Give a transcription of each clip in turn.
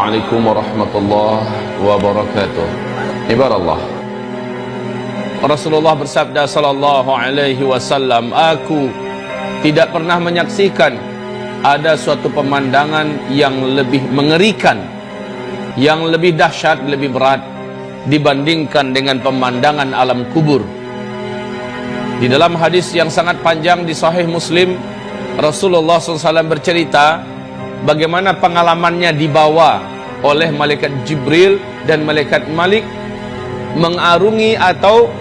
Assalamualaikum warahmatullahi wabarakatuh. Ibarat Rasulullah bersabda sallallahu alaihi wasallam, aku tidak pernah menyaksikan ada suatu pemandangan yang lebih mengerikan, yang lebih dahsyat, lebih berat dibandingkan dengan pemandangan alam kubur. Di dalam hadis yang sangat panjang di Sahih Muslim, Rasulullah SAW bercerita bagaimana pengalamannya dibawa oleh malaikat Jibril dan malaikat Malik mengarungi atau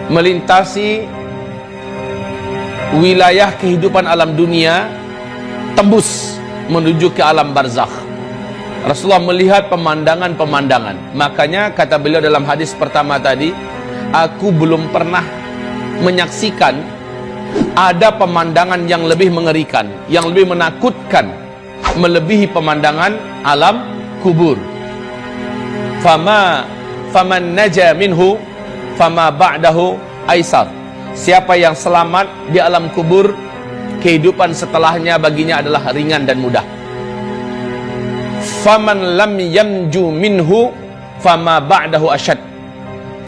melintasi wilayah kehidupan alam dunia, tembus menuju ke alam barzakh. Rasulullah melihat pemandangan-pemandangan. Makanya kata beliau dalam hadis pertama tadi, aku belum pernah menyaksikan ada pemandangan yang lebih mengerikan, yang lebih menakutkan, melebihi pemandangan alam kubur. Faman naja minhu fama ba'dahu aisar. Siapa yang selamat di alam kubur, kehidupan setelahnya baginya adalah ringan dan mudah. Faman lam yamju minhu fama ba'dahu asyad.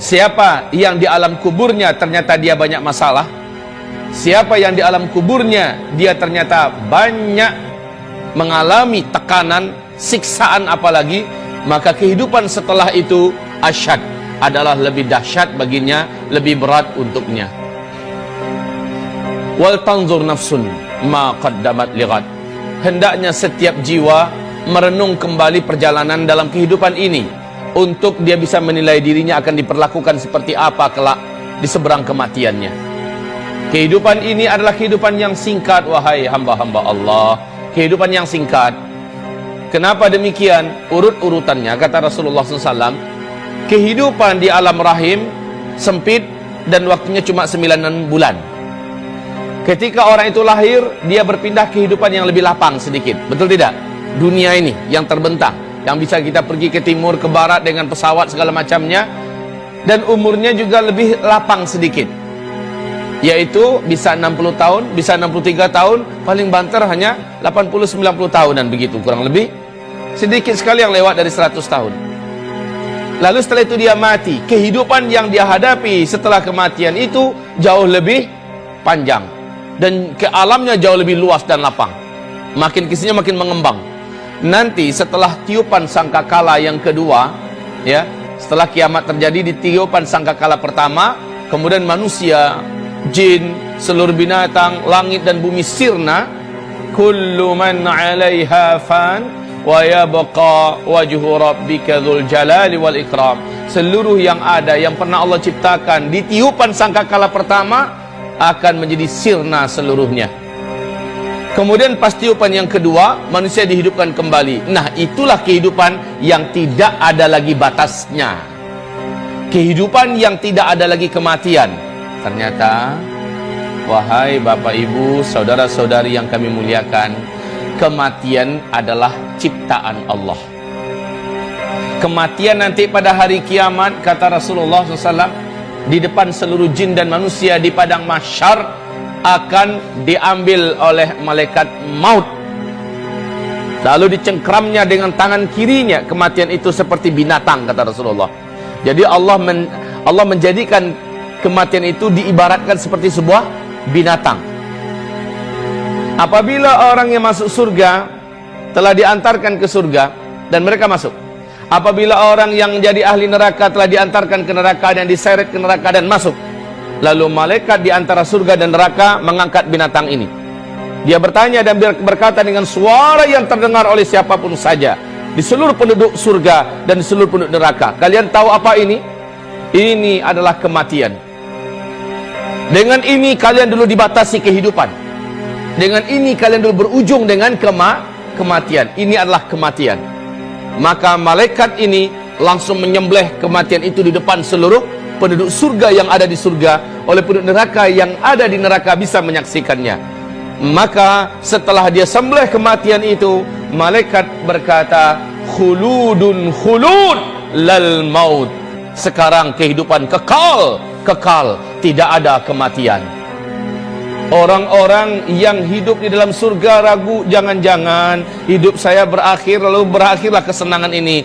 Siapa yang di alam kuburnya ternyata dia banyak masalah, siapa yang di alam kuburnya dia ternyata banyak mengalami tekanan, siksaan apalagi, maka kehidupan setelah itu asyad, adalah lebih dahsyat baginya, lebih berat untuknya. Wal tanzur nafsun ma qaddamat lighad. Hendaknya setiap jiwa merenung kembali perjalanan dalam kehidupan ini, untuk dia bisa menilai dirinya akan diperlakukan seperti apa kelak di seberang kematiannya. Kehidupan ini adalah kehidupan yang singkat, wahai hamba-hamba Allah. Kehidupan yang singkat. Kenapa demikian? Urut-urutannya, kata Rasulullah SAW, kehidupan di alam rahim sempit dan waktunya cuma 9 bulan. Ketika orang itu lahir, dia berpindah kehidupan yang lebih lapang sedikit. Betul tidak? Dunia ini yang terbentang, yang bisa kita pergi ke timur, ke barat dengan pesawat segala macamnya, dan umurnya juga lebih lapang sedikit, yaitu bisa 60 tahun, bisa 63 tahun, paling banter hanya 80-90 tahunan, begitu kurang lebih. Sedikit sekali yang lewat dari 100 tahun. Lalu setelah itu dia mati. Kehidupan yang dia hadapi setelah kematian itu jauh lebih panjang, dan ke alamnya jauh lebih luas dan lapang. Makin kesini makin mengembang. Nanti setelah tiupan sangkakala yang kedua, ya, setelah kiamat terjadi, di tiupan sangkakala pertama, kemudian manusia, jin, seluruh binatang, langit dan bumi sirna. Kullu man 'alaiha fan wa yabqa wajhu rabbika dzul jalali wal ikram. Seluruh yang ada, yang pernah Allah ciptakan di tiupan sangkakala pertama, akan menjadi sirna seluruhnya. Kemudian pas tiupan yang kedua, manusia dihidupkan kembali. Nah, itulah kehidupan yang tidak ada lagi batasnya, kehidupan yang tidak ada lagi kematian. Ternyata, wahai bapak ibu, saudara-saudari yang kami muliakan, kematian adalah ciptaan Allah. Kematian nanti pada hari kiamat, kata Rasulullah SAW, di depan seluruh jin dan manusia di padang mahsyar, akan diambil oleh malaikat maut, lalu dicengkramnya dengan tangan kirinya. Kematian itu seperti binatang, kata Rasulullah. Jadi Allah menjadikan kematian itu diibaratkan seperti sebuah binatang. Apabila orang yang masuk surga telah diantarkan ke surga dan mereka masuk, apabila orang yang jadi ahli neraka telah diantarkan ke neraka dan diseret ke neraka dan masuk, lalu malaikat di antara surga dan neraka mengangkat binatang ini. Dia bertanya dan berkata dengan suara yang terdengar oleh siapapun saja di seluruh penduduk surga dan di seluruh penduduk neraka, kalian tahu apa ini? Ini adalah kematian. Dengan ini kalian dulu dibatasi kehidupan. Dengan ini kalian dulu berujung dengan kematian. Ini adalah kematian. Maka malaikat ini langsung menyembelih kematian itu di depan seluruh penduduk surga yang ada di surga, oleh penduduk neraka yang ada di neraka bisa menyaksikannya. Maka setelah dia sembelih kematian itu, malaikat berkata, khuludun khulud lal maut. Sekarang kehidupan kekal, tidak ada kematian. Orang-orang yang hidup di dalam surga ragu, jangan-jangan hidup saya berakhir lalu berakhirlah kesenangan ini.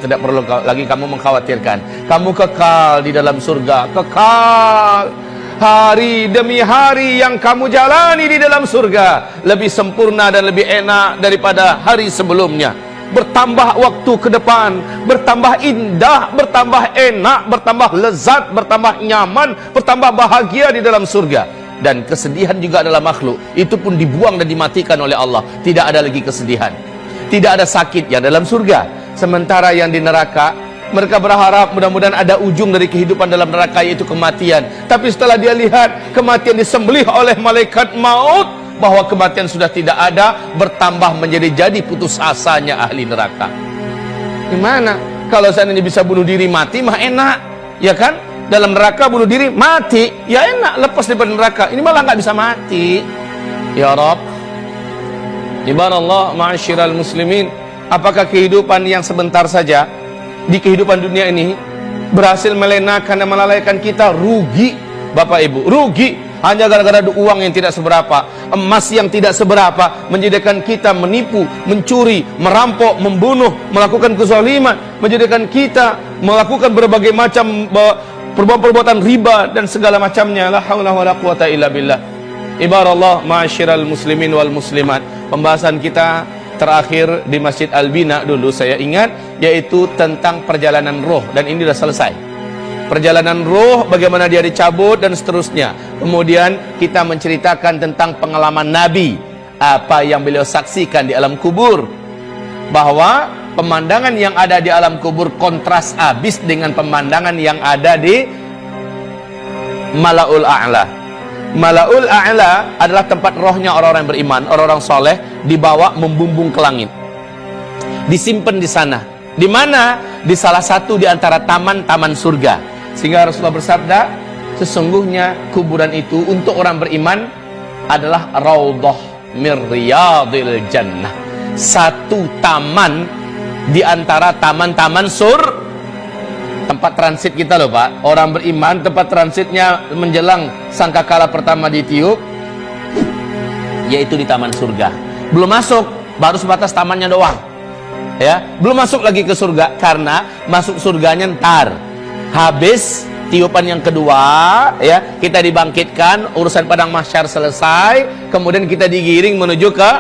Tidak perlu lagi kamu mengkhawatirkan. Kamu kekal di dalam surga, kekal. Hari demi hari yang kamu jalani di dalam surga lebih sempurna dan lebih enak daripada hari sebelumnya. Bertambah waktu ke depan, bertambah indah, bertambah enak, bertambah lezat, bertambah nyaman, bertambah bahagia di dalam surga. Dan kesedihan juga adalah makhluk, itu pun dibuang dan dimatikan oleh Allah. Tidak ada lagi kesedihan, tidak ada sakit yang dalam surga. Sementara yang di neraka, mereka berharap mudah-mudahan ada ujung dari kehidupan dalam neraka, yaitu kematian. Tapi setelah dia lihat kematian disembelih oleh malaikat maut, bahwa kematian sudah tidak ada, bertambah menjadi putus asanya ahli neraka. Gimana? Kalau seandainya bisa bunuh diri mati mah enak, ya kan? Dalam neraka bunuh diri mati, ya enak, lepas daripada neraka. Ini malah nggak bisa mati. Ya Rabb, Ibaratullah ma'asyiral muslimin, apakah kehidupan yang sebentar saja di kehidupan dunia ini berhasil melenakan dan melalaikan kita? Rugi Bapak Ibu, rugi. Hanya gara-gara uang yang tidak seberapa, emas yang tidak seberapa, menjadikan kita menipu, mencuri, merampok, membunuh, melakukan kezaliman, menjadikan kita melakukan berbagai macam perbuatan riba dan segala macamnya. La haula wala quwata illa billah. Ibaratullah ma'asyiral muslimin wal muslimat. Pembahasan kita terakhir di Masjid Al-Bina dulu saya ingat, yaitu tentang perjalanan roh, dan ini sudah selesai. Perjalanan roh, bagaimana dia dicabut dan seterusnya. Kemudian kita menceritakan tentang pengalaman Nabi, apa yang beliau saksikan di alam kubur, bahwa pemandangan yang ada di alam kubur kontras habis dengan pemandangan yang ada di Malaul A'la. Malaul A'la adalah tempat rohnya orang-orang beriman, orang-orang soleh, dibawa membumbung ke langit, disimpan di sana. Di mana? Di salah satu di antara taman-taman surga. Sehingga Rasulullah bersabda, sesungguhnya kuburan itu untuk orang beriman adalah raudhah mir riyadil jannah, satu taman di antara taman-taman tempat transit kita loh Pak. Orang beriman tempat transitnya menjelang sangkakala pertama ditiup, yaitu di taman surga. Belum masuk, baru sebatas tamannya doang, ya, belum masuk lagi ke surga, karena masuk surganya ntar habis tiupan yang kedua, ya, kita dibangkitkan, urusan padang mahsyar selesai, kemudian kita digiring menuju ke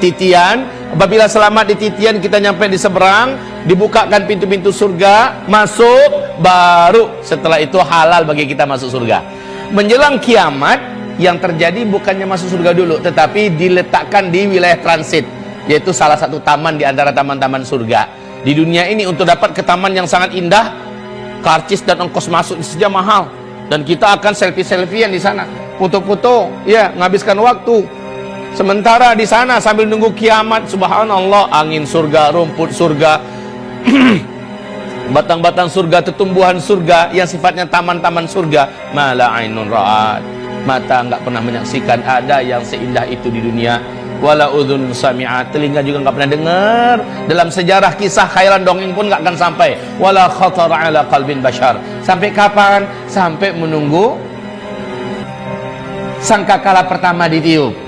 titian. Apabila selamat di titian, kita nyampe di seberang, dibukakan pintu-pintu surga, masuk, baru setelah itu halal bagi kita masuk surga. Menjelang kiamat, yang terjadi bukannya masuk surga dulu, tetapi diletakkan di wilayah transit, yaitu salah satu taman di antara taman-taman surga. Di dunia ini untuk dapat ke taman yang sangat indah, karcis dan ongkos masuk saja mahal, dan kita akan selfie-selfiean di sana, foto-foto, ya, menghabiskan waktu. Sementara di sana sambil nunggu kiamat, subhanallah, angin surga, rumput surga, batang-batang surga, tetumbuhan surga yang sifatnya taman-taman surga, mala ainun ra'at, mata enggak pernah menyaksikan ada yang seindah itu di dunia, wala udhun sami'at, telinga juga enggak pernah dengar. Dalam sejarah kisah khairan dongeng pun enggak akan sampai. Wala khatara ala qalbin bashar. Sampai kapan? Sampai menunggu sangkakala pertama ditiup.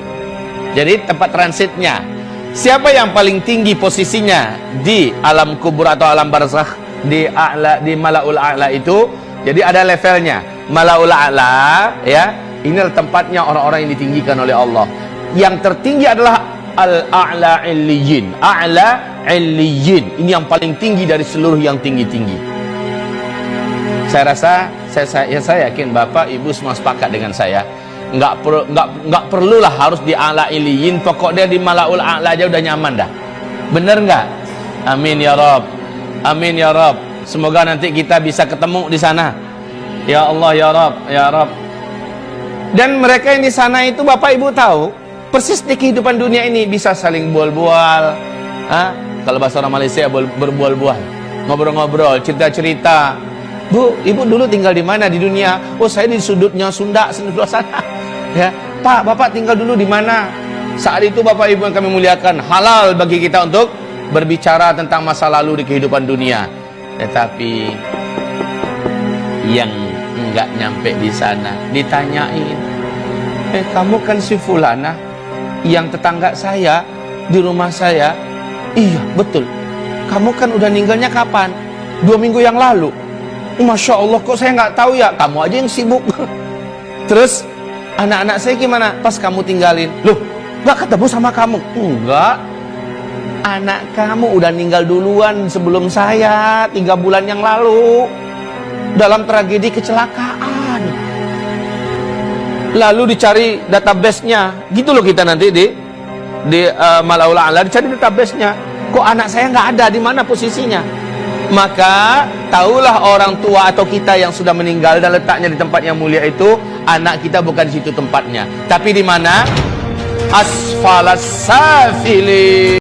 Jadi tempat transitnya, siapa yang paling tinggi posisinya di alam kubur atau alam barzakh, di a'la, di Malaul A'la itu. Jadi ada levelnya. Malaul A'la, ya, ini adalah tempatnya orang-orang yang ditinggikan oleh Allah. Yang tertinggi adalah Al-A'la Illiyin. A'la Illiyin, ini yang paling tinggi dari seluruh yang tinggi-tinggi. Saya rasa, saya yakin Bapak Ibu semua sepakat dengan saya. Nggak perlulah harus di A'la Illiyin, pokoknya di Malaul A'la aja udah nyaman dah. Bener nggak? Amin ya Rabb, amin ya Rabb. Semoga nanti kita bisa ketemu di sana. Ya Allah ya Rabb, ya Rabb. Dan mereka yang di sana itu Bapak Ibu tahu persis di kehidupan dunia ini bisa saling bual-bual, kalau bahasa orang Malaysia berbual-bual, ngobrol-ngobrol, cerita-cerita. Bu, Ibu dulu tinggal di mana di dunia? Oh, saya di sudutnya Sunda, sebelah sana. Ya, Pak, Bapak tinggal dulu di mana? Saat itu Bapak Ibu yang kami muliakan, halal bagi kita untuk berbicara tentang masa lalu di kehidupan dunia. Tetapi yang enggak nyampe di sana ditanyain, Kamu kan si Fulana yang tetangga saya di rumah saya. Iya betul. Kamu kan udah ninggalnya kapan? 2 minggu yang lalu. Masya Allah, kok saya nggak tahu ya? Kamu aja yang sibuk. Terus anak-anak saya gimana pas kamu tinggalin? Loh, nggak ketemu sama kamu? Enggak. Anak kamu udah meninggal duluan sebelum saya 3 bulan yang lalu dalam tragedi kecelakaan. Lalu dicari database-nya, gitu loh kita nanti di Mala'ul A'la dicari database-nya. Kok anak saya nggak ada, di mana posisinya? Maka tahulah orang tua atau kita yang sudah meninggal dan letaknya di tempat yang mulia itu, anak kita bukan di situ tempatnya, tapi di mana? Asfalas safili.